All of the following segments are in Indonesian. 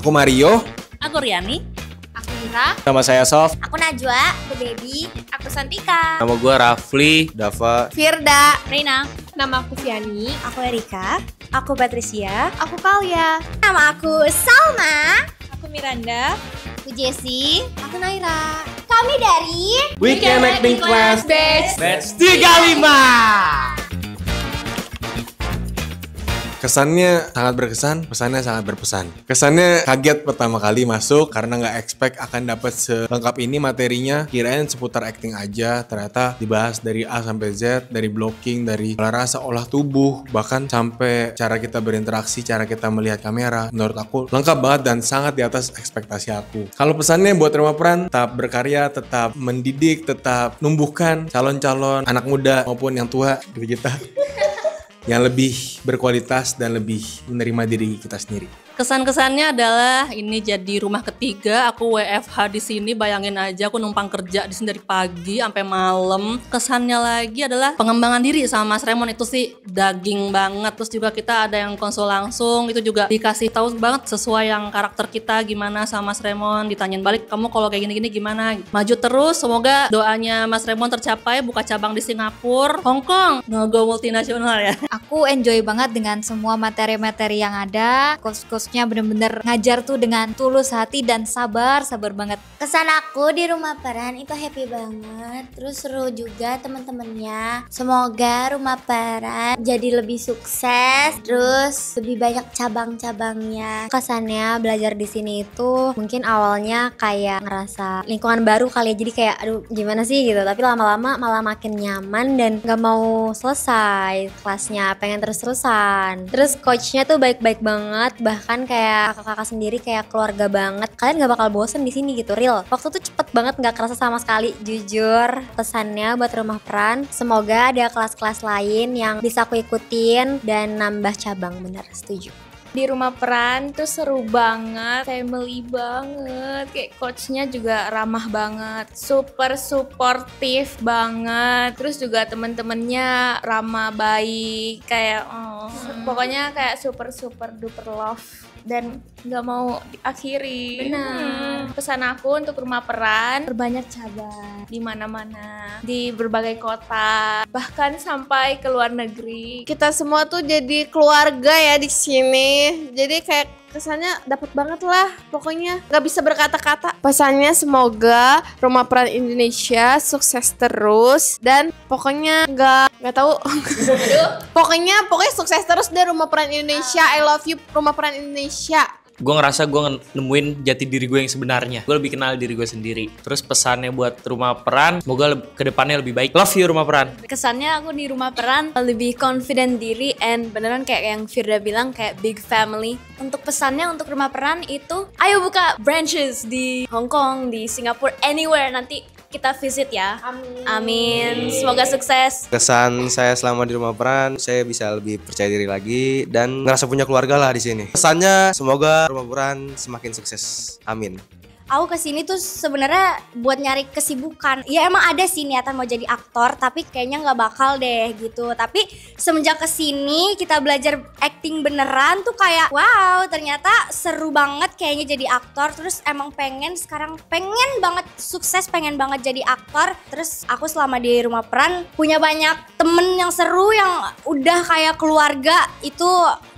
Aku Mario. Aku Riani. Aku Mira. Nama saya Sof. Aku Najwa. Aku Debbie. Aku Santika. Nama gue Rafli. Dava. Firda. Reina. Nama aku Fiani. Aku Erika. Aku Patricia. Aku Kalia. Nama aku Salma. Aku Miranda. Aku Jessie. Aku Naira. Kami dari Weekend Acting Class Batch 35. Kesannya sangat berkesan, pesannya sangat berpesan. Kesannya kaget pertama kali masuk karena nggak expect akan dapat selengkap ini materinya. Kirain seputar acting aja, ternyata dibahas dari A sampai Z, dari blocking, dari olah rasa, olah tubuh, bahkan sampai cara kita berinteraksi, cara kita melihat kamera. Menurut aku lengkap banget dan sangat di atas ekspektasi aku. Kalau pesannya buat terima peran, tetap berkarya, tetap mendidik, tetap numbuhkan calon-calon anak muda maupun yang tua gitu kita. Yang lebih berkualitas dan lebih menerima diri kita sendiri. Kesan-kesannya adalah ini jadi rumah ketiga aku WFH di sini. Bayangin aja aku numpang kerja di sini dari pagi sampai malam. Kesannya lagi adalah pengembangan diri sama Mas Raymond itu sih daging banget. Terus juga kita ada yang konsul langsung, itu juga dikasih tahu banget sesuai yang karakter kita gimana sama Mas Raymond. Ditanyain balik, kamu kalau kayak gini-gini gimana? Maju terus, semoga doanya Mas Raymond tercapai, buka cabang di Singapura, Hong Kong, go multinasional ya. Aku enjoy banget dengan semua materi-materi yang ada. Coach-coachnya bener-bener ngajar tuh dengan tulus hati dan sabar banget. Kesan aku di rumah peran itu happy banget. Terus seru juga teman-temannya. Semoga rumah peran jadi lebih sukses. Terus lebih banyak cabang-cabangnya. Kesannya belajar di sini itu mungkin awalnya kayak ngerasa lingkungan baru kali ya. Jadi kayak aduh gimana sih gitu. Tapi lama-lama malah makin nyaman dan gak mau selesai kelasnya. Pengen terus-terusan. Terus coachnya tuh baik-baik banget. Bahkan kayak kakak-kakak sendiri kayak keluarga banget. Kalian gak bakal bosen di sini gitu, real. Waktu tuh cepet banget, gak kerasa sama sekali. Jujur, pesannya buat rumah peran, semoga ada kelas-kelas lain yang bisa aku ikutin dan nambah cabang, bener, setuju. Di rumah peran tuh seru banget, family banget, kayak coachnya juga ramah banget, super supportive banget, terus juga temen-temennya ramah, baik, kayak pokoknya kayak super duper love dan nggak mau diakhiri. Benar. Pesan aku untuk rumah peran, berbanyak cabang di mana-mana, di berbagai kota, bahkan sampai ke luar negeri. Kita semua tuh jadi keluarga ya di sini. Jadi kayak kesannya dapat banget lah, pokoknya nggak bisa berkata-kata. Pesannya semoga rumah peran Indonesia sukses terus dan pokoknya nggak tahu. pokoknya sukses terus deh rumah peran Indonesia. I love you rumah peran Indonesia. Gue ngerasa gue nemuin jati diri gue yang sebenarnya. Gue lebih kenal diri gue sendiri. Terus pesannya buat rumah peran, semoga kedepannya lebih baik. Love you rumah peran. Kesannya aku di rumah peran lebih confident diri and beneran kayak yang Firda bilang kayak big family. Untuk pesannya untuk rumah peran itu ayo buka branches di Hong Kong, di Singapura, anywhere, nanti kita visit ya. Amin. Semoga sukses. Kesan saya selama di rumah peran, saya bisa lebih percaya diri lagi dan ngerasa punya keluarga lah di sini. Kesannya semoga rumah peran semakin sukses. Amin. Aku kesini tuh sebenarnya buat nyari kesibukan. Ya emang ada sih niatan mau jadi aktor, tapi kayaknya nggak bakal deh gitu. Tapi semenjak kesini kita belajar acting beneran tuh kayak wow, ternyata seru banget kayaknya jadi aktor. Terus emang sekarang pengen banget sukses, pengen banget jadi aktor. Terus aku selama di rumah peran punya banyak temen yang seru yang udah kayak keluarga, itu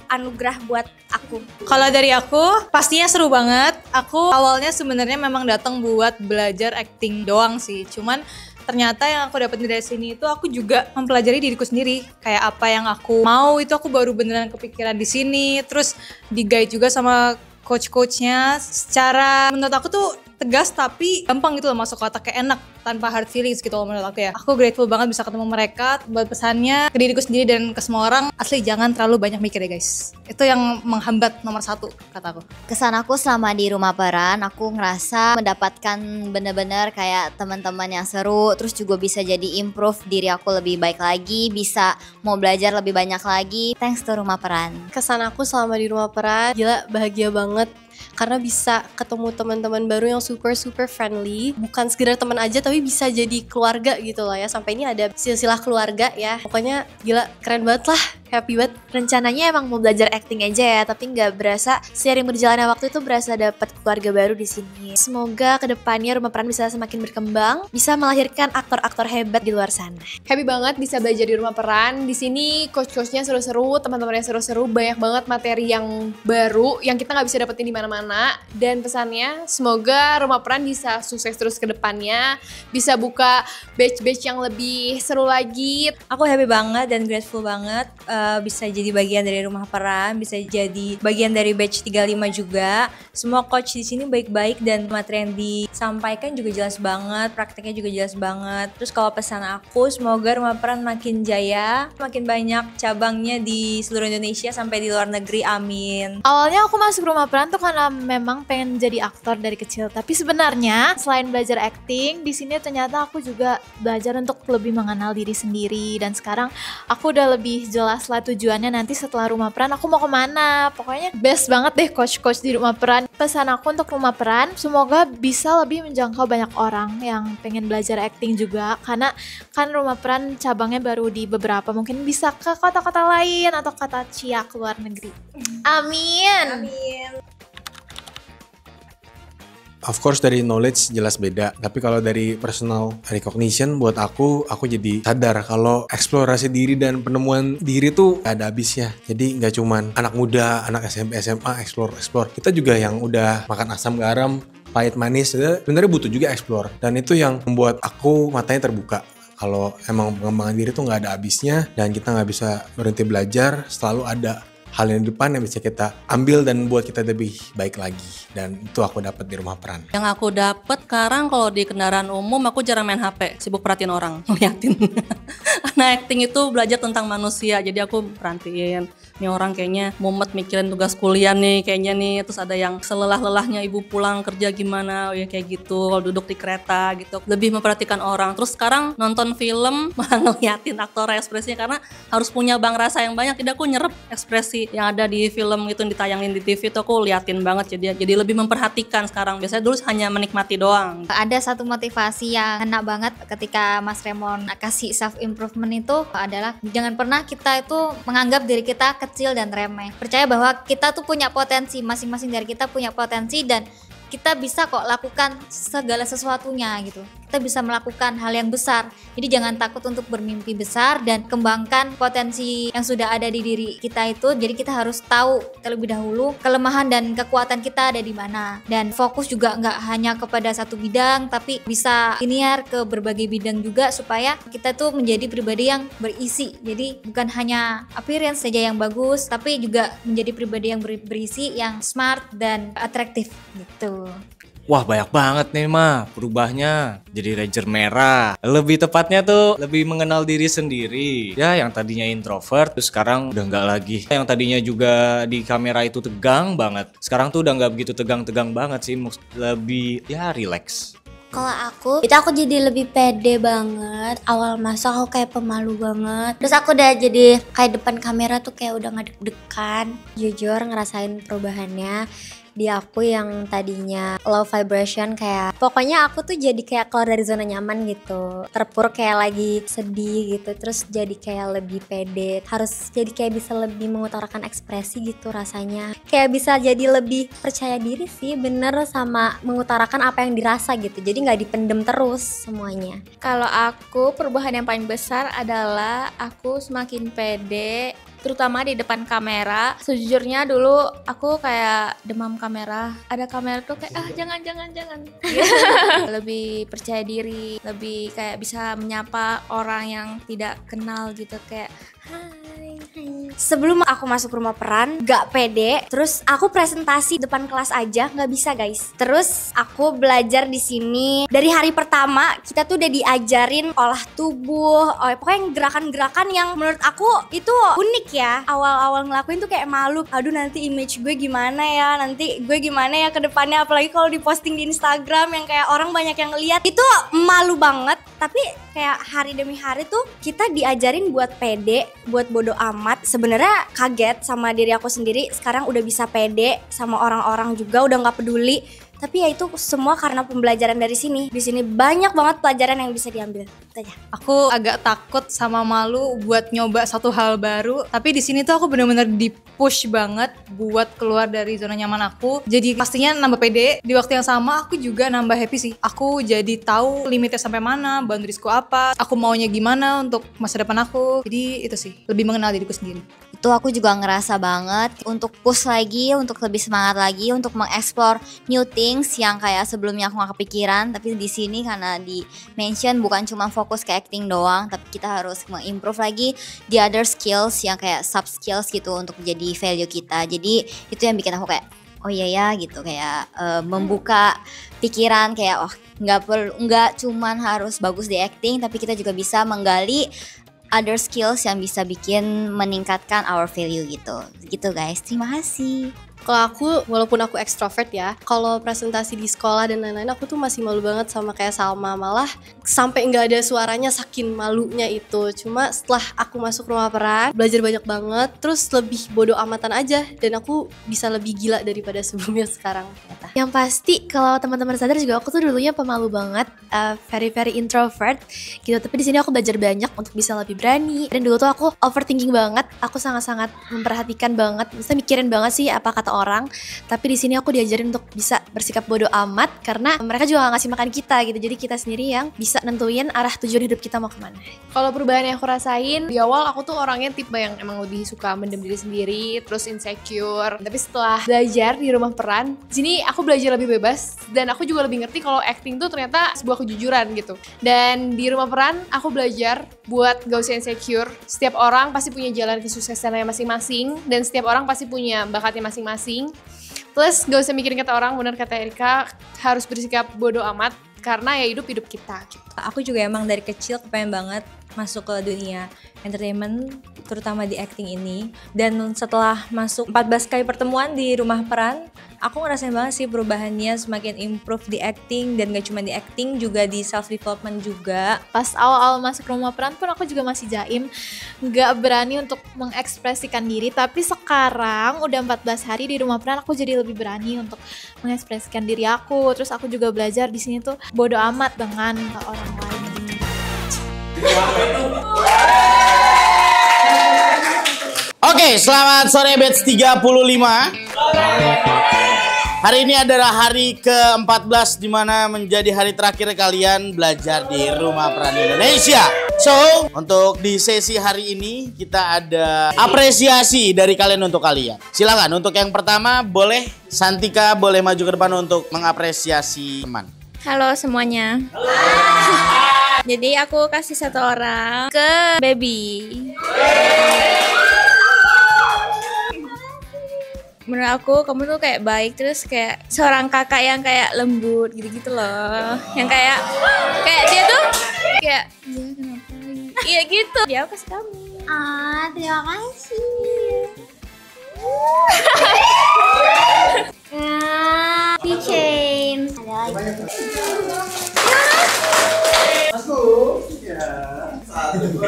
anugerah buat aku. Kalau dari aku pastinya seru banget. Aku awalnya sebenarnya memang datang buat belajar acting doang sih. Cuman ternyata yang aku dapat dari sini itu aku juga mempelajari diriku sendiri. Kayak apa yang aku mau itu aku baru beneran kepikiran di sini. Terus di-guide juga sama coach-coachnya. Secara menurut aku tuh tegas tapi gampang gitu loh masuk otak, kayak enak tanpa hard feelings gitu loh menurut aku ya. Aku grateful banget bisa ketemu mereka. Buat pesannya ke diriku sendiri dan ke semua orang, asli jangan terlalu banyak mikir ya guys. Itu yang menghambat nomor 1 kata aku. Kesan aku selama di rumah peran, aku ngerasa mendapatkan bener-bener kayak teman-teman yang seru. Terus juga bisa jadi improve diri aku lebih baik lagi, bisa mau belajar lebih banyak lagi. Thanks to rumah peran. Kesan aku selama di rumah peran, gila bahagia banget. karena bisa ketemu teman-teman baru yang super friendly, bukan sekedar teman aja tapi bisa jadi keluarga gitu loh ya. Sampai ini ada silsilah keluarga ya, pokoknya gila keren banget lah, happy banget. Rencananya emang mau belajar acting aja ya, tapi nggak berasa seiring berjalannya waktu itu berasa dapat keluarga baru di sini. Semoga kedepannya Rumah Peran bisa semakin berkembang, bisa melahirkan aktor-aktor hebat di luar sana. Happy banget bisa belajar di Rumah Peran. Di sini coach-coachnya seru-seru, teman-temannya seru-seru, banyak banget materi yang baru yang kita nggak bisa dapetin di mana-mana. Dan pesannya semoga Rumah Peran bisa sukses terus ke depannya, bisa buka batch-batch yang lebih seru lagi. Aku happy banget dan grateful banget bisa jadi bagian dari Rumah Peran, bisa jadi bagian dari batch 35 juga. Semua coach di sini baik-baik dan materi yang disampaikan juga jelas banget, prakteknya juga jelas banget. Terus kalau pesan aku, semoga Rumah Peran makin jaya, makin banyak cabangnya di seluruh Indonesia sampai di luar negeri, amin. Awalnya aku masuk Rumah Peran tuh karena memang pengen jadi aktor dari kecil. Tapi sebenarnya selain belajar acting, di sini ternyata aku juga belajar untuk lebih mengenal diri sendiri. Dan sekarang aku udah lebih jelas lah tujuannya nanti setelah Rumah Peran aku mau kemana. Pokoknya best banget deh coach-coach di Rumah Peran. Pesan aku untuk Rumah Peran, semoga bisa lebih menjangkau banyak orang yang pengen belajar acting juga. Karena kan Rumah Peran cabangnya baru di beberapa, mungkin bisa ke kota-kota lain atau kota Cia ke luar negeri. Amin. Of course dari knowledge jelas beda, tapi kalau dari personal recognition buat aku jadi sadar kalau eksplorasi diri dan penemuan diri tuh gak ada habisnya. Jadi gak cuman anak muda, anak SMP, SMA explore. Kita juga yang udah makan asam garam, pahit manis, sebenarnya butuh juga explore. Dan itu yang membuat aku matanya terbuka. Kalau emang pengembangan diri tuh gak ada habisnya dan kita gak bisa berhenti belajar, selalu ada hal yang di depan yang bisa kita ambil dan buat kita lebih baik lagi. Dan itu aku dapat di Rumah Peran. Yang aku dapat sekarang kalau di kendaraan umum aku jarang main HP, sibuk perhatiin orang, ngeliatin. Karena acting itu belajar tentang manusia, jadi aku perhatiin nih orang kayaknya mumet mikirin tugas kuliah nih kayaknya nih, terus ada yang selelah-lelahnya ibu pulang kerja gimana, ya kayak gitu, kalau duduk di kereta gitu, lebih memperhatikan orang. Terus sekarang nonton film malah ngeliatin aktor ekspresinya karena harus punya bang rasa yang banyak, jadi aku nyerep ekspresi yang ada di film gitu, yang ditayangin di TV itu aku liatin banget, jadi lebih memperhatikan sekarang. Biasanya dulu hanya menikmati doang. Ada satu motivasi yang enak banget ketika Mas Remon kasih self improvement itu adalah jangan pernah kita itu menganggap diri kita kecil dan remeh. Percaya bahwa kita tuh punya potensi, masing-masing dari kita punya potensi dan kita bisa kok lakukan segala sesuatunya gitu. Kita bisa melakukan hal yang besar. Jadi jangan takut untuk bermimpi besar dan kembangkan potensi yang sudah ada di diri kita itu. Jadi kita harus tahu terlebih dahulu kelemahan dan kekuatan kita ada di mana. Dan fokus juga nggak hanya kepada satu bidang, tapi bisa linear ke berbagai bidang juga supaya kita tuh menjadi pribadi yang berisi. Jadi bukan hanya appearance saja yang bagus, tapi juga menjadi pribadi yang berisi, yang smart dan atraktif gitu. Wah banyak banget nih mah berubahnya jadi ranger merah. Lebih tepatnya tuh lebih mengenal diri sendiri. Ya yang tadinya introvert terus sekarang udah nggak lagi. Yang tadinya juga di kamera itu tegang banget. Sekarang tuh udah nggak begitu tegang-tegang banget sih. Lebih ya relax. Kalau aku jadi lebih pede banget. Awal masuk aku kayak pemalu banget. Terus aku udah jadi kayak depan kamera tuh kayak udah nggak deg-degan. Jujur ngerasain perubahannya di aku yang tadinya low vibration, kayak pokoknya aku tuh jadi kayak keluar dari zona nyaman gitu, terpuruk kayak lagi sedih gitu, terus jadi kayak lebih pede, harus jadi kayak bisa lebih mengutarakan ekspresi gitu, rasanya kayak bisa jadi lebih percaya diri sih, bener, sama mengutarakan apa yang dirasa gitu, jadi nggak dipendem terus semuanya. Kalau aku perubahan yang paling besar adalah aku semakin pede, terutama di depan kamera. Sejujurnya dulu aku kayak demam kamera. Ada kamera tuh kayak jangan. Lebih percaya diri, lebih kayak bisa menyapa orang yang tidak kenal gitu, kayak hai. Sebelum aku masuk Rumah Peran gak pede, terus aku presentasi depan kelas aja nggak bisa guys. Terus aku belajar di sini dari hari pertama, kita tuh udah diajarin olah tubuh, pokoknya gerakan-gerakan yang menurut aku itu unik ya. Awal-awal ngelakuin tuh kayak malu, aduh nanti image gue gimana ya, nanti gue gimana ya ke depannya, apalagi kalau diposting di Instagram yang kayak orang banyak yang ngeliat, itu malu banget. tapi kayak hari demi hari tuh kita diajarin buat pede, buat bodo amat. Sebenarnya kaget sama diri aku sendiri, sekarang udah bisa pede sama orang-orang juga, udah nggak peduli. Tapi ya itu semua karena pembelajaran dari sini. Di sini banyak banget pelajaran yang bisa diambil. Itu aja. Aku agak takut sama malu buat nyoba satu hal baru. Tapi di sini tuh aku bener-bener di-push banget buat keluar dari zona nyaman aku. Jadi pastinya nambah pede. Di waktu yang sama aku juga nambah happy sih. Aku jadi tahu limitnya sampai mana, boundariesku apa, aku maunya gimana untuk masa depan aku. Jadi itu sih, lebih mengenal diriku sendiri. Itu aku juga ngerasa banget untuk push lagi, untuk lebih semangat lagi, untuk mengeksplor new things yang kayak sebelumnya aku gak kepikiran. Tapi di sini karena di mention bukan cuma fokus ke acting doang, tapi kita harus mengimprove lagi the other skills yang kayak sub skills gitu untuk jadi value kita. Jadi itu yang bikin aku kayak oh iya ya gitu, kayak membuka pikiran kayak oh nggak cuman harus bagus di acting, tapi kita juga bisa menggali other skills yang bisa bikin meningkatkan our value gitu guys. Terima kasih. Kalau aku, walaupun aku ekstrovert ya, kalau presentasi di sekolah dan lain-lain, aku tuh masih malu banget sama kayak Salma. Malah sampai nggak ada suaranya saking malunya itu. Cuma setelah aku masuk rumah peran, belajar banyak banget, terus lebih bodo amatan aja. Dan aku bisa lebih gila daripada sebelumnya sekarang. Ternyata. Yang pasti kalau teman-teman sadar juga aku tuh dulunya pemalu banget, very introvert gitu. Tapi di sini aku belajar banyak untuk bisa lebih berani. Dan dulu tuh aku overthinking banget, aku sangat-sangat memperhatikan banget, bisa mikirin banget sih apa kata orang. Tapi di sini aku diajarin untuk bisa bersikap bodo amat karena mereka juga gak ngasih makan kita gitu. Jadi kita sendiri yang bisa nentuin arah tujuan hidup kita mau kemana. Kalau perubahan yang aku rasain, di awal aku tuh orangnya tipe yang emang lebih suka mendem diri sendiri, terus insecure. Tapi setelah belajar di rumah peran, di sini aku belajar lebih bebas dan aku juga lebih ngerti kalau acting tuh ternyata sebuah kejujuran gitu. Dan di rumah peran aku belajar buat gak usah insecure. Setiap orang pasti punya jalan kesuksesannya masing-masing dan setiap orang pasti punya bakatnya masing-masing. Plus gak usah mikirin kata orang, benar kata Erika, harus bersikap bodo amat karena ya hidup kita gitu. Aku juga emang dari kecil kepengen banget masuk ke dunia entertainment, terutama di acting ini. Dan setelah masuk 14 kali pertemuan di rumah peran, aku ngerasain banget sih perubahannya, semakin improve di acting. Dan gak cuma di acting, juga di self development juga. Pas awal-awal masuk rumah peran pun aku juga masih jaim, gak berani untuk mengekspresikan diri. Tapi sekarang udah 14 hari di rumah peran, aku jadi lebih berani untuk mengekspresikan diri aku. Terus aku juga belajar di sini tuh bodo amat dengan orang lain. Oke, selamat sore batch 35. Hari ini adalah hari ke-14 di mana menjadi hari terakhir kalian belajar di Rumah Peran Indonesia. So, untuk di sesi hari ini kita ada apresiasi dari kalian untuk kalian. Silakan untuk yang pertama boleh Santika boleh maju ke depan untuk mengapresiasi teman. Halo semuanya. Jadi aku kasih satu orang ke Baby. Menurut aku kamu tuh kayak baik, terus kayak seorang kakak yang kayak lembut gitu-gitu loh. Yang kayak dia tuh kayak iya kenapa? Iya gitu. Dia aku kasih kamu. Terima kasih. Keychain. Ada lagi. Masuk. Ya. 1, 2.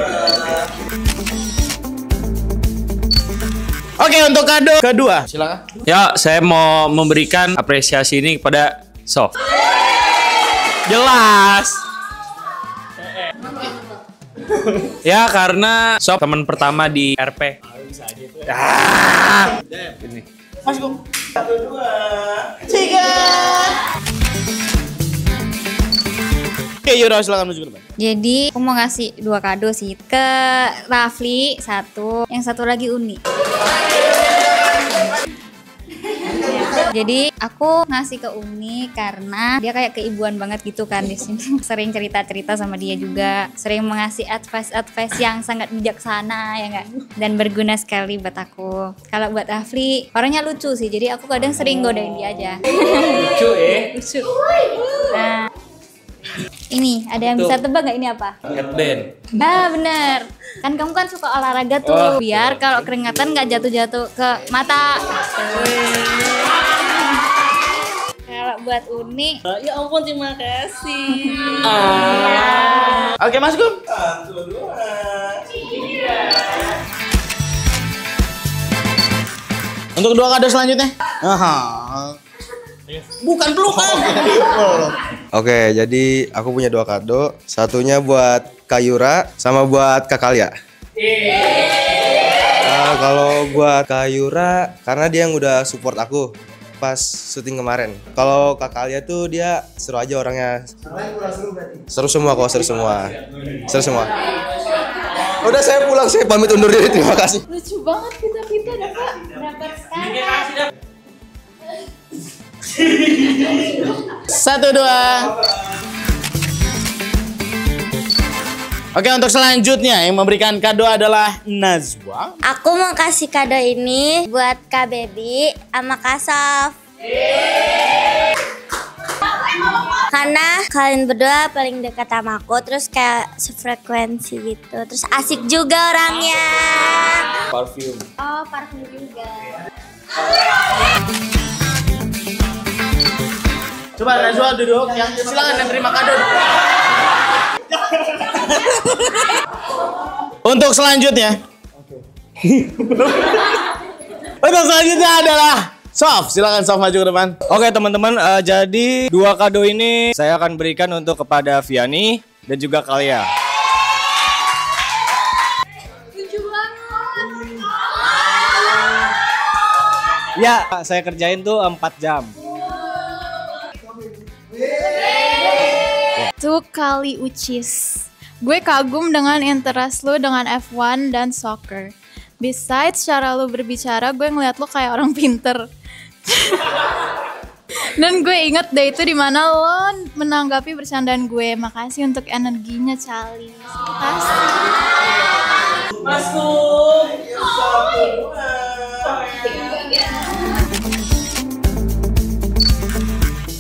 Oke, untuk kado kedua, silakan. Ya, saya mau memberikan apresiasi ini kepada Sof. Jelas. Ya, karena Sof teman pertama di RP. Ini. Mas Bung. 1, 2, 3. Oke, Yura silakan maju ke depan. Jadi aku mau ngasih 2 kado sih, ke Rafli 1, yang satu lagi Uni. Jadi aku ngasih ke Uni karena dia kayak keibuan banget gitu kan di sini. Sering cerita-cerita sama dia juga, sering mengasih advice yang sangat bijaksana ya enggak, dan berguna sekali buat aku. Kalau buat Rafli orangnya lucu sih, jadi aku kadang sering godain dia aja. Lucu lucu. Nah, ini ada yang bisa tebak nggak ini apa? Headband. Bener. Kan kamu kan suka olahraga tuh, biar kalau keringatan nggak jatuh-jatuh ke mata. Kalau buat Uni. Ya ampun, terima kasih. Oke, Mas Gum. Untuk 2 kado selanjutnya. Bukan pelukan. Oke, jadi aku punya 2 kado. Satunya buat Kak Yura sama buat Kak Kalia. Kalau buat Kak Yura, karena dia yang udah support aku pas syuting kemarin. Kalau Kak Kalia tuh dia seru aja orangnya. Seru semua kok, seru semua. Seru semua. Udah saya pulang, saya pamit undur diri, terima kasih. Lucu banget kita dapat sekarang. 1, 2. Oke, untuk selanjutnya yang memberikan kado adalah Nazwa. Aku mau kasih kado ini buat Kak Baby sama Kak Sof. Karena kalian berdua paling dekat sama aku, terus kayak sefrekuensi gitu. Terus asik juga orangnya. Parfum. Oh, parfum juga. Coba Nazwa duduk, yang silakan dan terima kado. Untuk selanjutnya. Untuk selanjutnya adalah Sof, silakan Sof maju ke depan. Oke teman-teman, jadi 2 kado ini saya akan berikan untuk kepada Viani dan juga Kalia. Lucu banget. Ya, saya kerjain tuh 4 jam. Tuh kali ucis. Gue kagum dengan interest lu dengan F1 dan soccer. Besides cara lu berbicara, gue ngeliat lu kayak orang pinter. Dan gue inget deh itu dimana lo menanggapi bercandaan gue. Makasih untuk energinya, Cali. Makasih. Masuk.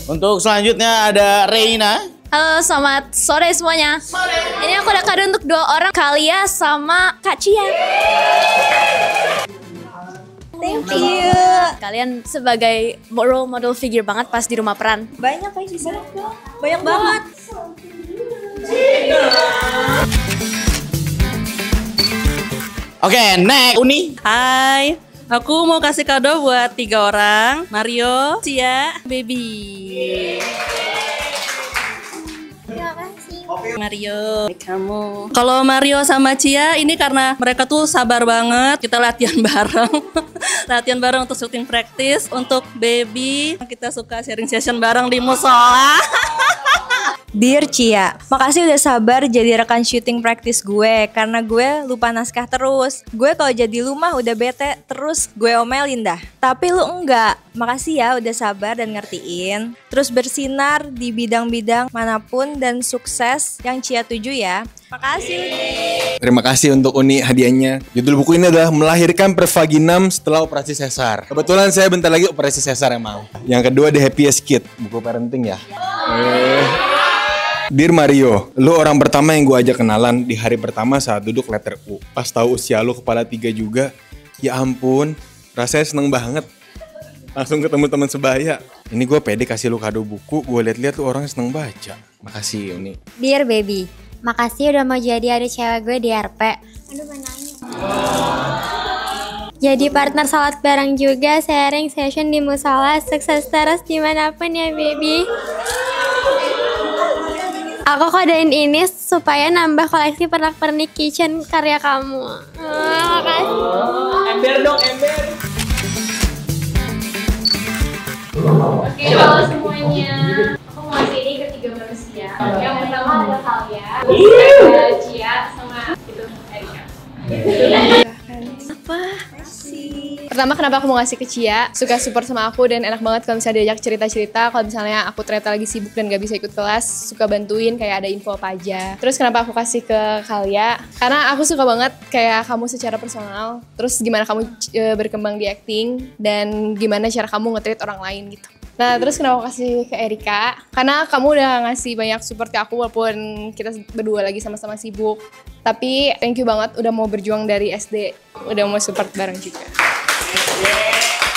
Untuk selanjutnya ada Reina. Halo, selamat sore semuanya. Ini aku ada kado untuk 2 orang, Kalia sama Kak Cia. Thank you. Kalian sebagai role model figure banget pas di rumah peran. Banyak guys di sini. Banyak banget. Oke, next Uni. Hai, aku mau kasih kado buat 3 orang. Mario, Cia, Baby. Terima kasih. Mario, kamu. Kalau Mario sama Cia ini karena mereka tuh sabar banget. Kita latihan bareng. Latihan bareng untuk syuting praktis. Untuk Baby, kita suka sharing session bareng di musola. Dear Cia, makasih udah sabar jadi rekan syuting praktis gue. Karena gue lupa naskah terus. Gue kalau jadi lu mah udah bete terus gue omelin dah. Tapi lu enggak. Makasih ya udah sabar dan ngertiin. Terus bersinar di bidang-bidang manapun dan sukses yang Cia tuju ya. Makasih. Terima kasih untuk Uni hadiahnya. Judul buku ini adalah Melahirkan Pervaginam Setelah Operasi Sesar. Kebetulan saya bentar lagi operasi sesar emang. Yang kedua The Happiest Kid, buku parenting ya. Dear Mario, lu orang pertama yang gue ajak kenalan di hari pertama saat duduk letter U. Pas tahu usia lu kepala 3 juga, ya ampun, rasanya seneng banget. Langsung ketemu teman sebaya. Ini gue pede kasih lu kado buku, gue liat-liat lu orangnya seneng baca. Makasih Uni. Dear baby, makasih udah mau jadi adik cewek gue di RP. Aduh, nanya. Jadi partner salat bareng juga, sharing session di musola, sukses terus dimanapun ya baby. Aku kodein ini supaya nambah koleksi pernak-pernik kitchen karya kamu. Makasih. Ember dong, ember. Oke, halo semuanya. Aku mau ngasih ini ke 3 manusia. Yang pertama ada Kalia, ada Cia, sama itu Erika. Apa? Pertama, kenapa aku mau ngasih ke Cia? Suka support sama aku dan enak banget kalau misalnya diajak cerita-cerita. Kalau misalnya aku ternyata lagi sibuk dan gak bisa ikut kelas, suka bantuin kayak ada info apa aja. Terus kenapa aku kasih ke Kalia? Karena aku suka banget kayak kamu secara personal. Terus gimana kamu berkembang di acting dan gimana cara kamu nge-treat orang lain gitu. Nah, terus kenapa aku kasih ke Erika? Karena kamu udah ngasih banyak support ke aku walaupun kita berdua lagi sama-sama sibuk. Tapi thank you banget udah mau berjuang dari SD, udah mau support bareng juga.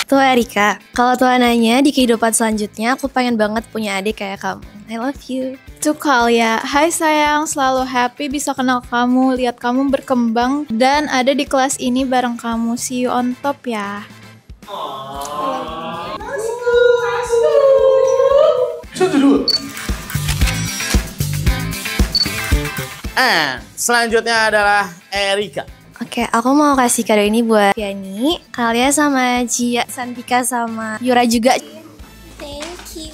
Tuh Erika, kalau Tuhan nanya di kehidupan selanjutnya aku pengen banget punya adik kayak kamu. I love you. Tuh Kalia, hai sayang, selalu happy bisa kenal kamu, lihat kamu berkembang dan ada di kelas ini bareng kamu. See you on top ya. Selanjutnya adalah Erika. Oke, aku mau kasih kado ini buat Viani, Kalia sama Cia, Santika sama Yura juga. Thank you.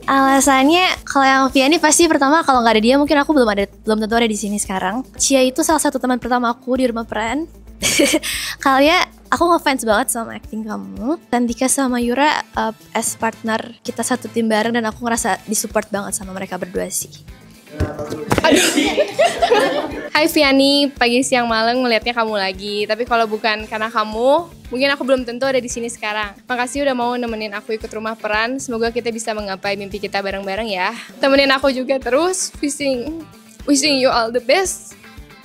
Alasannya kalau yang Viani pasti pertama kalau nggak ada dia mungkin aku belum tentu ada di sini sekarang. Cia itu salah satu teman pertama aku di rumah peran. Kalia, aku ngefans banget sama acting kamu. Santika sama Yura as partner kita satu tim bareng dan aku ngerasa disupport banget sama mereka berdua sih. Hai Viani, pagi siang malam ngelihatnya kamu lagi. Tapi kalau bukan karena kamu, mungkin aku belum tentu ada di sini sekarang. Makasih udah mau nemenin aku ikut rumah peran. Semoga kita bisa menggapai mimpi kita bareng-bareng ya. Temenin aku juga terus. Wishing you all the best.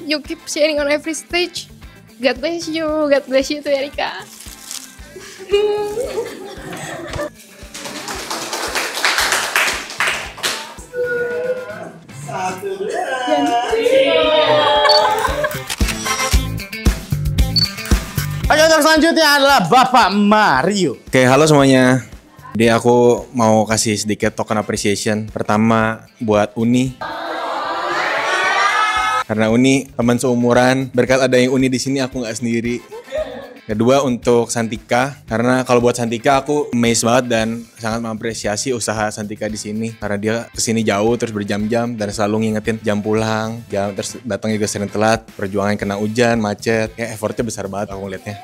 You keep sharing on every stage. God bless you. God bless you tuh Erika. Oke, untuk selanjutnya adalah Bapak Mario. Oke, halo semuanya. Jadi aku mau kasih sedikit token appreciation. Pertama buat Uni. Karena Uni teman seumuran. Berkat ada yang Uni di sini aku nggak sendiri. Kedua untuk Santika, karena kalau buat Santika aku amazed banget dan sangat mengapresiasi usaha Santika di sini. Karena dia kesini jauh terus berjam-jam dan selalu ngingetin jam pulang, terus datang juga sering telat, perjuangan kena hujan, macet, ya effortnya besar banget aku ngeliatnya.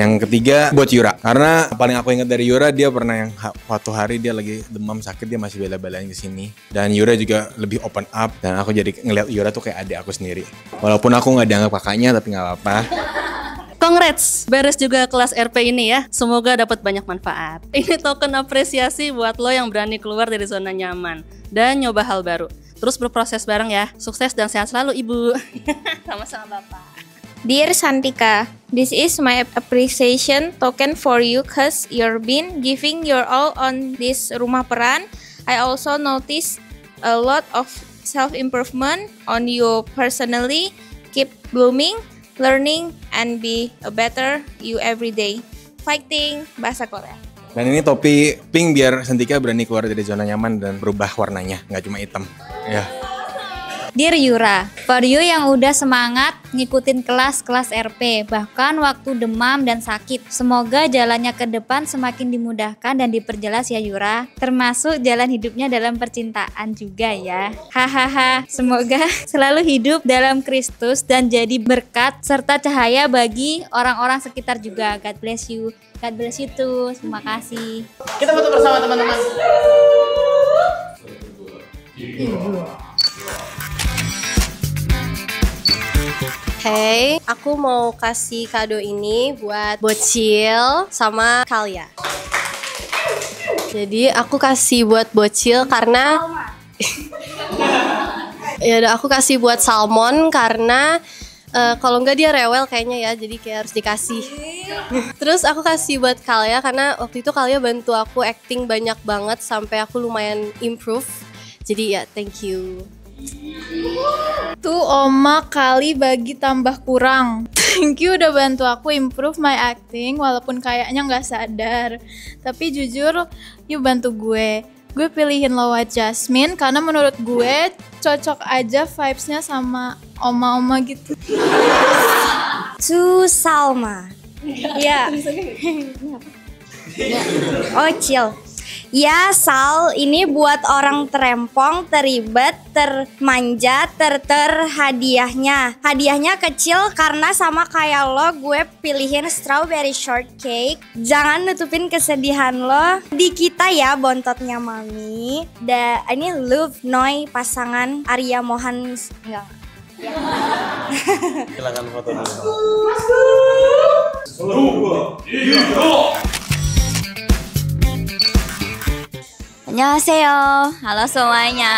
Yang ketiga buat Yura, karena paling aku ingat dari Yura dia pernah yang waktu hari dia lagi demam sakit dia masih bela-belain kesini. Dan Yura juga lebih open up dan aku jadi ngeliat Yura tuh kayak adik aku sendiri. Walaupun aku nggak dianggap kakaknya tapi nggak apa-apa. Congrats, beres juga kelas RP ini ya. Semoga dapat banyak manfaat. Ini token apresiasi buat lo yang berani keluar dari zona nyaman dan nyoba hal baru. Terus berproses bareng ya. Sukses dan sehat selalu Ibu. Sama-sama Bapak. Dear Santika, this is my appreciation token for you cause you've been giving your all on this rumah peran. I also noticed a lot of self-improvement on you personally. Keep blooming, learning, and be a better you every day. Fighting, bahasa Korea. Dan ini topi pink biar Santika berani keluar dari zona nyaman dan berubah warnanya, nggak cuma hitam. Ya. Dear Yura, for you yang udah semangat ngikutin kelas-kelas RP, bahkan waktu demam dan sakit. Semoga jalannya ke depan semakin dimudahkan dan diperjelas ya Yura, termasuk jalan hidupnya dalam percintaan juga ya. Hahaha, semoga selalu hidup dalam Kristus dan jadi berkat serta cahaya bagi orang-orang sekitar juga. God bless you. God bless you too. Terima kasih. Kita foto bersama teman-teman. Hey, aku mau kasih kado ini buat Bocil sama Kalia. Jadi aku kasih buat Bocil karena ya udah aku kasih buat Salmon karena kalau enggak dia rewel kayaknya ya, jadi kayak harus dikasih. Terus aku kasih buat Kalia karena waktu itu Kalia bantu aku acting banyak banget sampai aku lumayan improve. Jadi ya thank you. Tuh Oma kali bagi tambah kurang. Thank you udah bantu aku improve my acting walaupun kayaknya nggak sadar. Tapi jujur, you bantu gue. Gue pilihin lo White Jasmine karena menurut gue cocok aja vibes-nya sama oma-oma gitu. To Salma. Ya. Oh chill. Ya Sal, ini buat orang terempong, teribet, termanja, hadiahnya. Hadiahnya kecil karena sama kayak lo gue pilihin strawberry shortcake. Jangan nutupin kesedihan lo di kita ya bontotnya Mami. Ini Love Noi pasangan Arya Mohan. Enggak. Silakan foto dulu. Annyeonghaseyo, halo semuanya.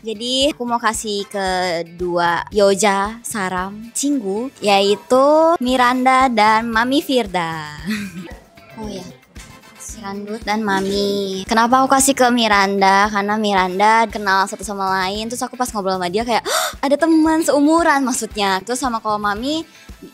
Jadi aku mau kasih kedua Yoja Saram Cinggu, yaitu Miranda dan Mami Firda. Oh ya, si Randut dan Mami. Kenapa aku kasih ke Miranda? Karena Miranda kenal satu sama lain. Terus aku pas ngobrol sama dia kayak ada teman seumuran maksudnya. Terus sama kalau Mami,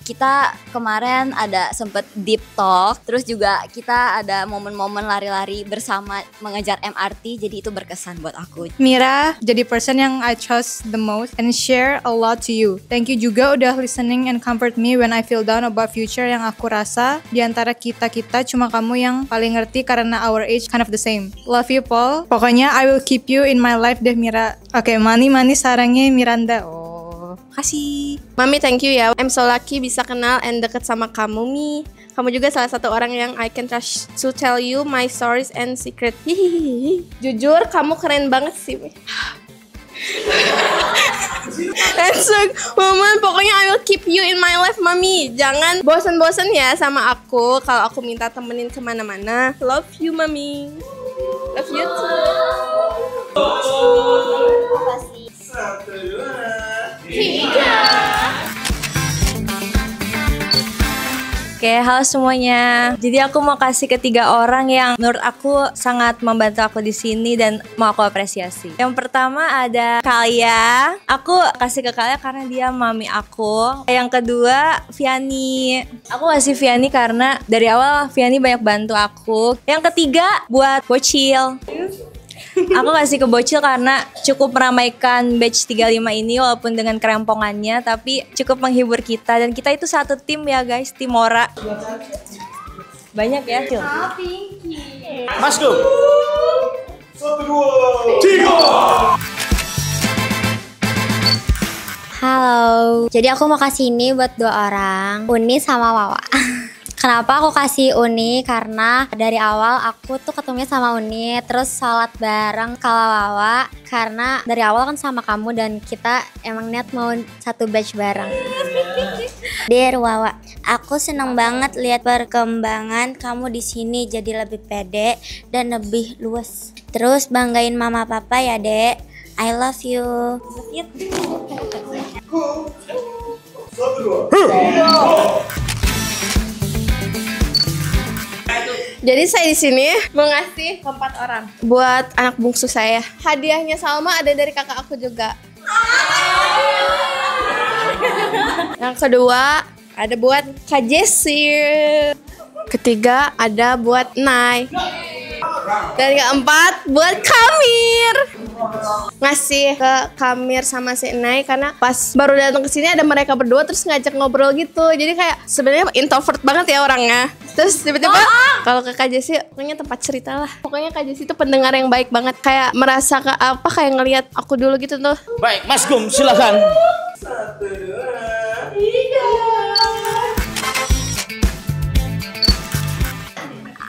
kita kemarin ada sempet deep talk. Terus juga kita ada momen-momen lari-lari bersama mengejar MRT. Jadi itu berkesan buat aku. Mira jadi person yang I trust the most and share a lot to you. Thank you juga udah listening and comfort me when I feel down about future. Yang aku rasa di antara kita cuma kamu yang paling ngerti karena our age kind of the same. Love you Paul. Pokoknya I will keep you in my life deh Mira. Oke, mani sarangnya Miranda. Kasih. Mami thank you ya. I'm so lucky bisa kenal and deket sama kamu Mi. Kamu juga salah satu orang yang I can trust to tell you my stories and secret. Hihihi. Jujur kamu keren banget sih Mi. And so, Mama, pokoknya I will keep you in my life Mami. Jangan bosan-bosan ya sama aku kalau aku minta temenin kemana-mana. Love you Mami. Love you too. Satu, dua, tiga. Oke, halo semuanya. Jadi aku mau kasih ke 3 orang yang menurut aku sangat membantu aku di sini dan mau aku apresiasi. Yang pertama ada Kalia. Aku kasih ke Kalia karena dia mami aku. Yang kedua Viani. Aku kasih Viani karena dari awal Viani banyak bantu aku. Yang ketiga buat Bocil. Aku kasih ke Bocil karena cukup meramaikan batch 35 ini walaupun dengan kerempongannya, tapi cukup menghibur kita dan kita itu satu tim ya guys, tim Ora. Banyak ya, Cil. Mas go. 1, 2, 3. Halo. Jadi aku mau kasih ini buat 2 orang, Uni sama Wawa. Kenapa aku kasih Uni? Karena dari awal aku tuh ketemunya sama Uni, terus sholat bareng kalau Wawa. Karena dari awal kan sama kamu dan kita emang niat mau satu batch bareng. Dear Wawa, aku seneng banget lihat perkembangan kamu di sini jadi lebih pede dan lebih luas. Terus banggain mama papa ya Dek. I love you. Jadi saya di sini mau ngasih ke 4 orang buat anak bungsu saya. Hadiahnya Salma ada dari kakak aku juga. Yang kedua ada buat Kak Jessi. Ketiga ada buat Nay. Dan keempat buat Kamir. Ngasih ke Kamir sama si Nay karena pas baru datang ke sini ada mereka berdua terus ngajak ngobrol gitu. Jadi kayak sebenarnya introvert banget ya orangnya. Terus tiba-tiba kalau ke Kak Jessi pokoknya tempat cerita lah. Pokoknya Kak Jessi itu pendengar yang baik banget. Kayak merasa kayak ngelihat aku dulu gitu tuh. Baik, Mas Gum silakan. 1, 2, 3.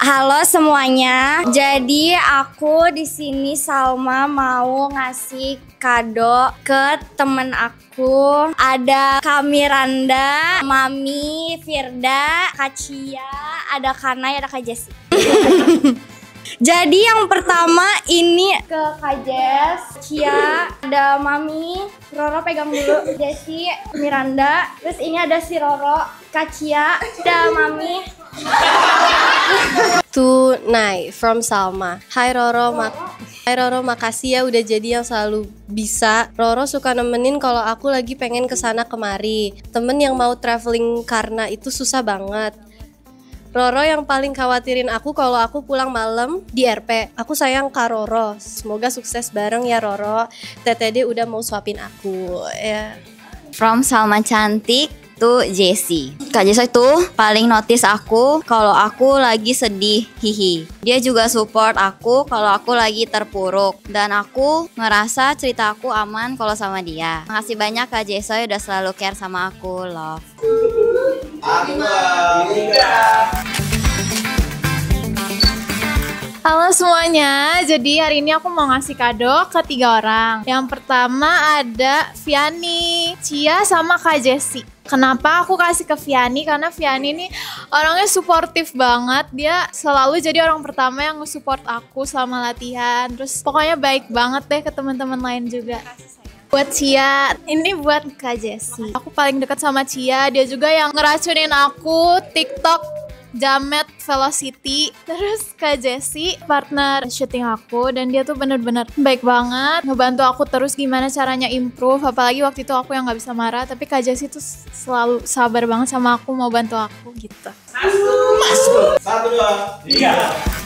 Halo semuanya. Jadi aku di sini Salma mau ngasih kado ke temen aku. Ada Kak Miranda, Mami Firda, Kak Cia, ada Kanai, ada Kak Jessi. Jadi yang pertama ini ke Kak Jess, Cia, ada Mami, Roro pegang dulu, Jessi, Miranda. Terus ini ada si Roro, Kak Cia, ada Mami. To Nai from Salma. Hai Roro, makasih ya udah jadi yang selalu bisa. Roro suka nemenin kalau aku lagi pengen kesana kemari. Temen yang mau traveling karena itu susah banget. Roro yang paling khawatirin aku kalau aku pulang malam di RP. Aku sayang Kak Roro. Semoga sukses bareng ya Roro. TTD udah mau suapin aku ya. From Salma cantik to Jessi. Kak Jessi itu paling notice aku kalau aku lagi sedih, hihi. Dia juga support aku kalau aku lagi terpuruk. Dan aku ngerasa cerita aku aman kalau sama dia. Makasih banyak Kak Jessi udah selalu care sama aku, love. Halo semuanya, jadi hari ini aku mau ngasih kado ke 3 orang. Yang pertama ada Viani, Cia, sama Kak Jessi. Kenapa aku kasih ke Vianney? Karena Vianney ini orangnya suportif banget. Dia selalu jadi orang pertama yang nge-support aku selama latihan. Terus pokoknya baik banget deh ke teman-teman lain juga. Buat Cia, ini buat Kak Jessie. Aku paling dekat sama Cia, dia juga yang ngeracunin aku TikTok Jamet Velocity. Terus Kak Jessie partner syuting aku dan dia tuh bener-bener baik banget, ngebantu aku terus gimana caranya improve. Apalagi waktu itu aku yang gak bisa marah, tapi Kak Jessie tuh selalu sabar banget sama aku, mau bantu aku gitu. Masuk. 1, 2, 3.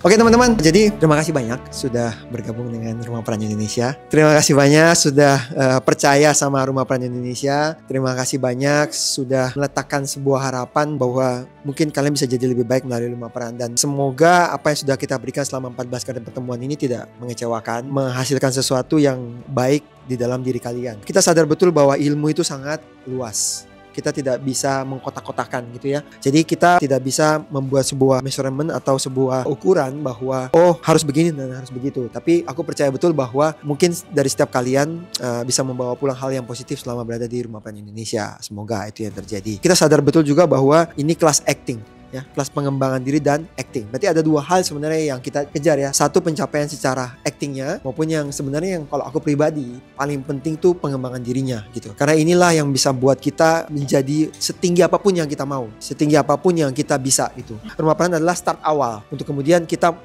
Oke teman-teman, jadi terima kasih banyak sudah bergabung dengan Rumah Peran Indonesia. Terima kasih banyak sudah percaya sama Rumah Peran Indonesia. Terima kasih banyak sudah meletakkan sebuah harapan bahwa mungkin kalian bisa jadi lebih baik melalui Rumah Peran. Dan semoga apa yang sudah kita berikan selama 14 kali pertemuan ini tidak mengecewakan, menghasilkan sesuatu yang baik di dalam diri kalian. Kita sadar betul bahwa ilmu itu sangat luas. Kita tidak bisa mengkotak-kotakan gitu ya. Jadi kita tidak bisa membuat sebuah measurement atau sebuah ukuran bahwa oh harus begini dan harus begitu. Tapi aku percaya betul bahwa mungkin dari setiap kalian bisa membawa pulang hal yang positif selama berada di Rumah Peran Indonesia. Semoga itu yang terjadi. Kita sadar betul juga bahwa ini kelas acting. Ya, kelas pengembangan diri dan acting. Berarti ada dua hal sebenarnya yang kita kejar ya. Satu pencapaian secara actingnya, maupun yang sebenarnya yang kalau aku pribadi paling penting tuh pengembangan dirinya gitu. Karena inilah yang bisa buat kita menjadi setinggi apapun yang kita mau, setinggi apapun yang kita bisa gitu. Rumah Peran adalah start awal untuk kemudian kita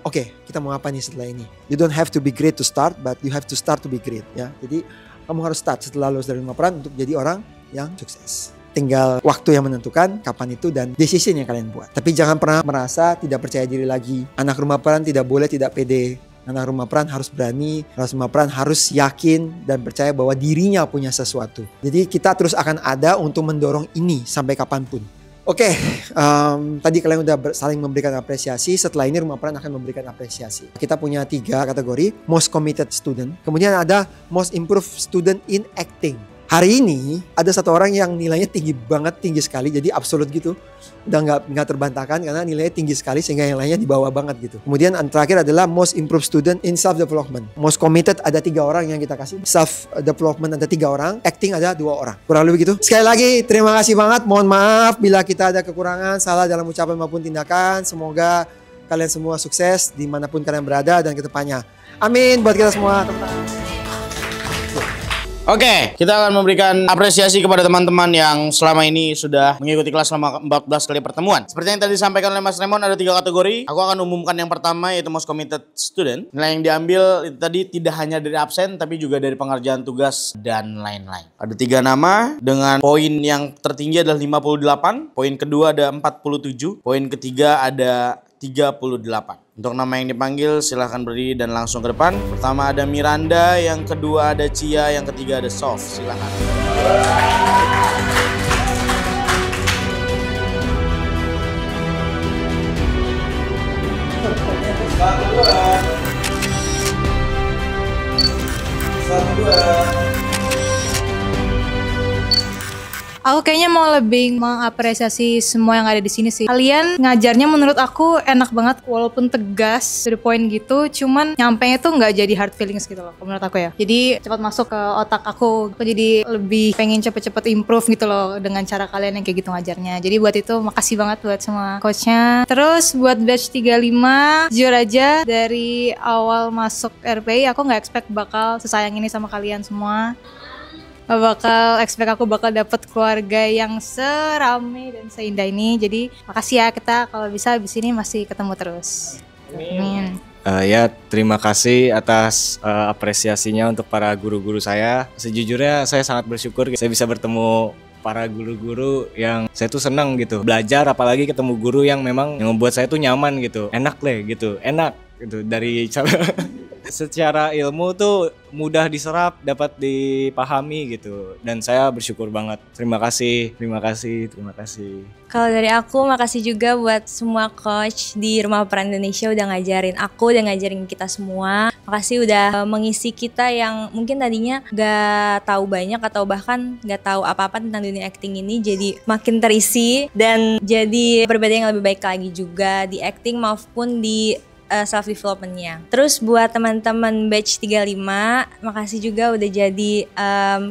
kita mau apa nih setelah ini. You don't have to be great to start, but you have to start to be great ya. Jadi kamu harus start setelah lulus dari Rumah Peran untuk jadi orang yang sukses. Tinggal waktu yang menentukan kapan itu dan decision yang kalian buat. Tapi jangan pernah merasa tidak percaya diri lagi. Anak Rumah Peran tidak boleh tidak pede. Anak Rumah Peran harus berani. Anak Rumah Peran harus yakin dan percaya bahwa dirinya punya sesuatu. Jadi kita terus akan ada untuk mendorong ini sampai kapanpun. Oke, tadi kalian udah saling memberikan apresiasi. Setelah ini Rumah Peran akan memberikan apresiasi. Kita punya 3 kategori. Most Committed Student. Kemudian ada Most Improved Student in Acting. Hari ini ada satu orang yang nilainya tinggi banget, tinggi sekali, jadi absolut gitu. Udah nggak terbantahkan karena nilainya tinggi sekali sehingga yang lainnya di bawah banget gitu. Kemudian yang terakhir adalah Most Improved Student in Self Development. Most Committed ada 3 orang yang kita kasih. Self Development ada 3 orang. Acting ada 2 orang. Kurang lebih gitu. Sekali lagi terima kasih banget. Mohon maaf bila kita ada kekurangan, salah dalam ucapan maupun tindakan. Semoga kalian semua sukses dimanapun kalian berada dan kedepannya. Amin buat kita semua. Oke, kita akan memberikan apresiasi kepada teman-teman yang selama ini sudah mengikuti kelas selama 14 kali pertemuan. Seperti yang tadi disampaikan oleh Mas Raymond, ada 3 kategori. Aku akan umumkan yang pertama, yaitu Most Committed Student. Nilai yang diambil itu tadi tidak hanya dari absen, tapi juga dari pengerjaan tugas dan lain-lain. Ada 3 nama dengan poin yang tertinggi adalah 58, poin kedua ada 47, poin ketiga ada 38. Untuk nama yang dipanggil silahkan berdiri dan langsung ke depan. Pertama ada Miranda, yang kedua ada Cia, yang ketiga ada Sof. Silahkan. Aku kayaknya mau lebih mengapresiasi semua yang ada di sini sih. Kalian ngajarnya menurut aku enak banget, walaupun tegas, to the point gitu. Cuman nyampenya tuh nggak jadi hard feelings gitu loh, menurut aku ya. Jadi cepat masuk ke otak aku. Aku jadi lebih pengen cepet-cepet improve gitu loh dengan cara kalian yang kayak gitu ngajarnya. Jadi buat itu makasih banget buat semua coachnya. Terus buat batch 35, jujur aja dari awal masuk RPI aku nggak expect bakal sesayang ini sama kalian semua. Aku bakal dapet keluarga yang serame dan seindah ini. Jadi makasih ya, kita kalau bisa abis ini masih ketemu terus. Amin. Ya, terima kasih atas apresiasinya untuk para guru-guru saya. Sejujurnya saya sangat bersyukur saya bisa bertemu para guru-guru yang saya tuh senang gitu. Belajar, apalagi ketemu guru yang memang yang membuat saya tuh nyaman gitu. Enak deh gitu, enak gitu dari cara secara ilmu tuh mudah diserap, dapat dipahami gitu. Dan saya bersyukur banget. Terima kasih. Kalau dari aku, makasih juga buat semua coach di Rumah Peran Indonesia udah ngajarin aku, udah ngajarin kita semua. Makasih udah mengisi kita yang mungkin tadinya gak tahu banyak atau bahkan gak tahu apa-apa tentang dunia acting ini, jadi makin terisi dan jadi berbeda yang lebih baik lagi juga di acting maupun di self developmentnya. Terus buat teman-teman batch 35, makasih juga udah jadi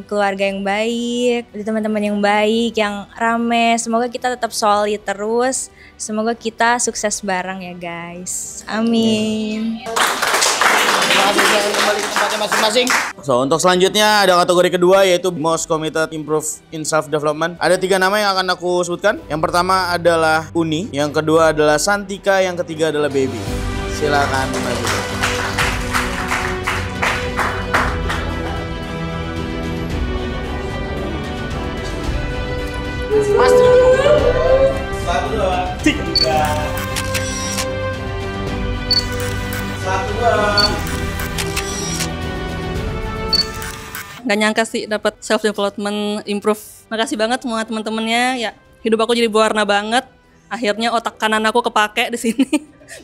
keluarga yang baik, udah teman-teman yang baik, yang rame. Semoga kita tetap solid terus. Semoga kita sukses bareng ya guys. Amin. Kembali ke tempatnya masing-masing. So, untuk selanjutnya ada kategori kedua yaitu Most Committed Improve in Self Development. Ada 3 nama yang akan aku sebutkan. Yang pertama adalah Uni, yang kedua adalah Santika, yang ketiga adalah Baby. Silakan maju. Mas. 1, 2, 3. 1, 2. Gak nyangka sih dapat self development improve. Makasih banget semua teman-temannya. Ya, hidup aku jadi berwarna banget. Akhirnya otak kanan aku kepake di sini.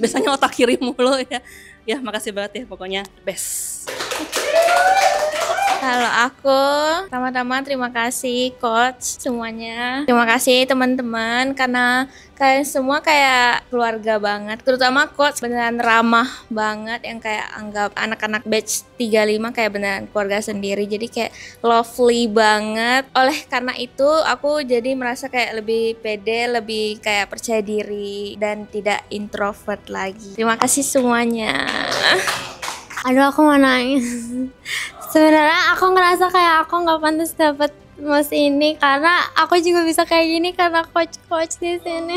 Biasanya otak kiri mulu ya. Ya, makasih banget ya pokoknya best. Kalau aku, pertama-tama terima kasih coach semuanya. Terima kasih teman-teman karena kalian semua kayak keluarga banget. Terutama coach beneran ramah banget yang kayak anggap anak-anak batch 35 kayak beneran keluarga sendiri. Jadi kayak lovely banget. Oleh karena itu aku jadi merasa kayak lebih pede, lebih kayak percaya diri dan tidak introvert lagi. Terima kasih semuanya. Aduh, aku mau nangis. Sebenarnya aku ngerasa kayak aku nggak pantas dapat mas ini karena aku juga bisa kayak gini karena coach di sini.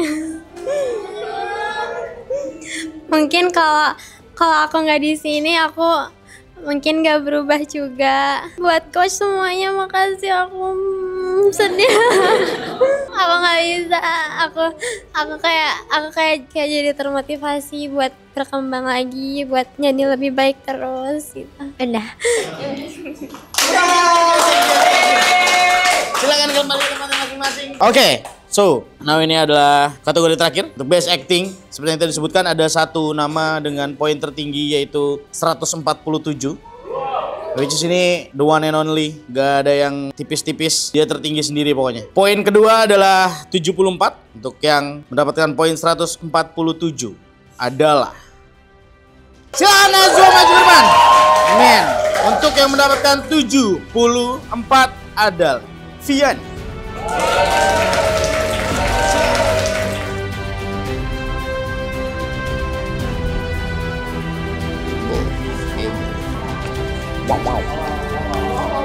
Mungkin kalau aku nggak di sini aku mungkin nggak berubah juga. Buat coach semuanya makasih, aku sedih. Aku nggak bisa. Aku kayak jadi termotivasi buat berkembang lagi, buat jadi lebih baik terus gitu. Udah. Silakan kembali ke tempat masing-masing. Oke, so now ini adalah kategori terakhir untuk best acting. Seperti yang tadi disebutkan ada 1 nama dengan poin tertinggi yaitu 147. Which is ini the one and only, gak ada yang tipis-tipis, dia tertinggi sendiri pokoknya. Poin kedua adalah 74, untuk yang mendapatkan poin 147 adalah Shana Zoma Jerman. Men, untuk yang mendapatkan 74 adalah Vian.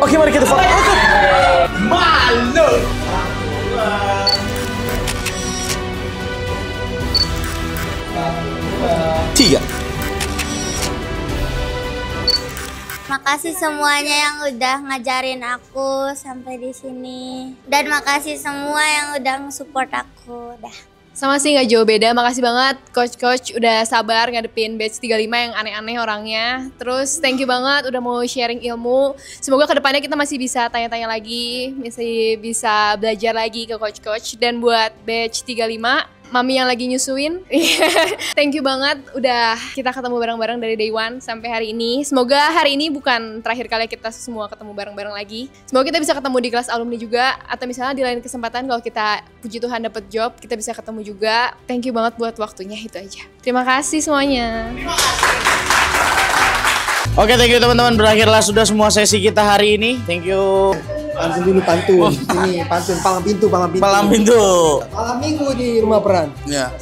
Oke, mari kita foto. Malu. Tiga. Makasih semuanya yang udah ngajarin aku sampai di sini. Dan makasih semua yang udah nge-support aku. Dah. Sama sih nggak jauh beda, makasih banget coach udah sabar ngadepin batch 35 yang aneh-aneh orangnya. Terus thank you banget udah mau sharing ilmu. Semoga kedepannya kita masih bisa tanya-tanya lagi, masih bisa belajar lagi ke coach. Dan buat batch 35, Mami yang lagi nyusuin, thank you banget udah kita ketemu bareng-bareng dari day one sampai hari ini. Semoga hari ini bukan terakhir kali kita semua ketemu bareng-bareng lagi. Semoga kita bisa ketemu di kelas alumni juga, atau misalnya di lain kesempatan kalau kita puji Tuhan dapat job, kita bisa ketemu juga. Thank you banget buat waktunya, itu aja. Terima kasih semuanya. Oke, thank you teman-teman. Berakhirlah sudah semua sesi kita hari ini. Thank you. Pantun dulu, pantun. Ini pantun, palang pintu. Malam minggu di rumah peran. Ya.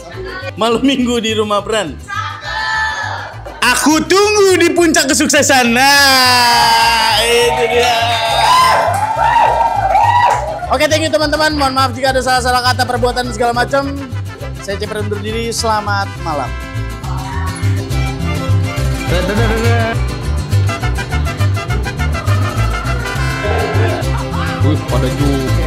Malam minggu di rumah peran. Aku tunggu di puncak kesuksesan. Nah, itu dia. Oke, thank you teman-teman. Mohon maaf jika ada salah-salah kata, perbuatan dan segala macam. Saya Ceper undur diri. Selamat malam. Pada juga.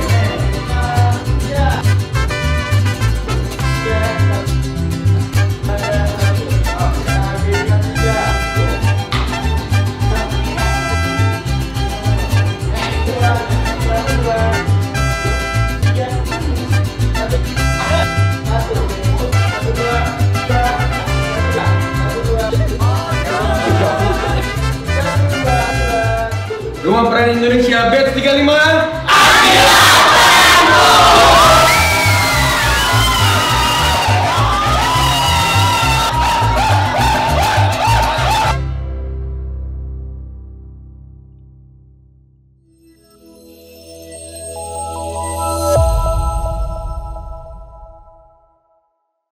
Rumah Peran Indonesia batch 35.